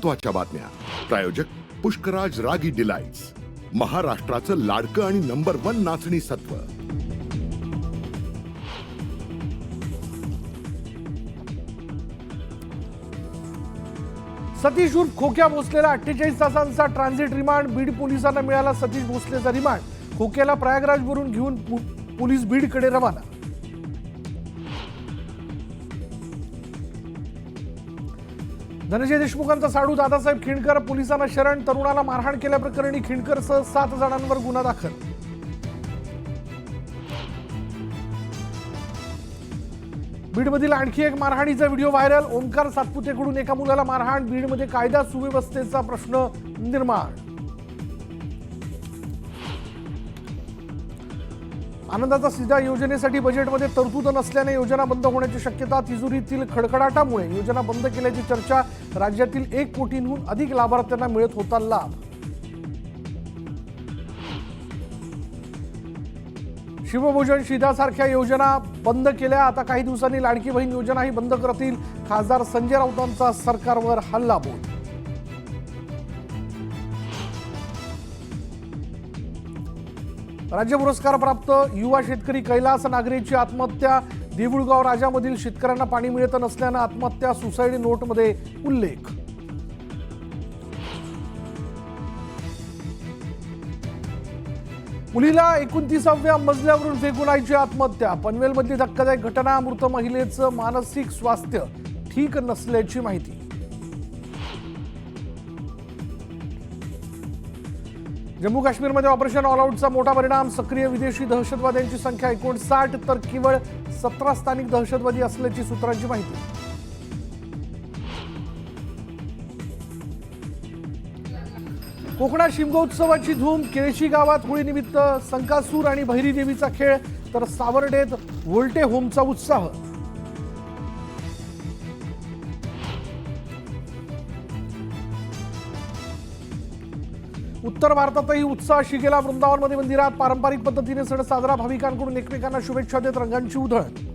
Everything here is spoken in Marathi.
महत्त्वाच्या बातम्या. प्रायोजक पुष्कराज रागी डिलाइट्स, महाराष्ट्राचं लाडकं आणि नंबर 1 नाचणी सत्व. सतीश उर्फ खोक्या भोसलेला 48 तासांचा ट्रान्झिट रिमांड. बीड पोलिसांना मिळाला सतीश भोसलेचा रिमांड. खोक्याला प्रयागराजवरून घेऊन पोलीस बीडकडे रवाना. धनंजय देशमुखांचा साडू दादासाहेब खिंडकर पोलिसांना शरण. तरुणाला मारहाण केल्याप्रकरणी खिंडकरसह 7 जणांवर गुन्हा दाखल. बीडमधील आणखी एक मारहाणीचा व्हिडिओ व्हायरल. ओंकार सातपुतेकडून एका मुलाला मारहाण. बीडमध्ये कायदा सुव्यवस्थेचा प्रश्न निर्माण. आनंदाचा सीधा योजनेसाठी बजेटमध्ये तरतूद नसल्याने योजना बंद होण्याची शक्यता. तिजोरीतील खडखडाटामुळे योजना बंद केल्याची चर्चा. राज्यातील 1 कोटींहून अधिक लाभार्थ्यांना मिळत होता लाभ. शिवभोजन शिधासारख्या योजना बंद केल्या. आता काही दिवसांनी लाडकी बहीण योजनाही बंद करतील. खासदार संजय राऊतांचा सरकारवर हल्लाबोल. राज्य पुरस्कार प्राप्त युवा शेतकरी कैलास नागरेची आत्महत्या. देऊळगाव राजामधील शेतकऱ्यांना पाणी मिळत नसल्यानं आत्महत्या. सुसाईड नोटमध्ये उल्लेख. मुलीला 29व्या मजल्यावरून फेकून आईची आत्महत्या. पनवेलमधली धक्कादायक घटना. मृत महिलेचं मानसिक स्वास्थ्य ठीक नसल्याची माहिती. जम्मू काश्मीरमध्ये ऑपरेशन ऑलआउटचा मोठा परिणाम. सक्रिय विदेशी दहशतवाद्यांची संख्या 59 तर केवळ 17 स्थानिक दहशतवादी असल्याची सूत्रांची माहिती. कोकणात शिमगोत्सवाची धूम. केळशी गावात होळीनिमित्त संकासूर आणि भैरी देवीचा खेळ. तर सावर्डेत व्होल्टे होमचा उत्साह. उत्तर भारतातही उत्साह शिगेला. वृंदावनमध्ये मंदिरात पारंपरिक पद्धतीने सण साजरा. भाविकांकडून एकमेकांना शुभेच्छा देत रंगांची उधळण.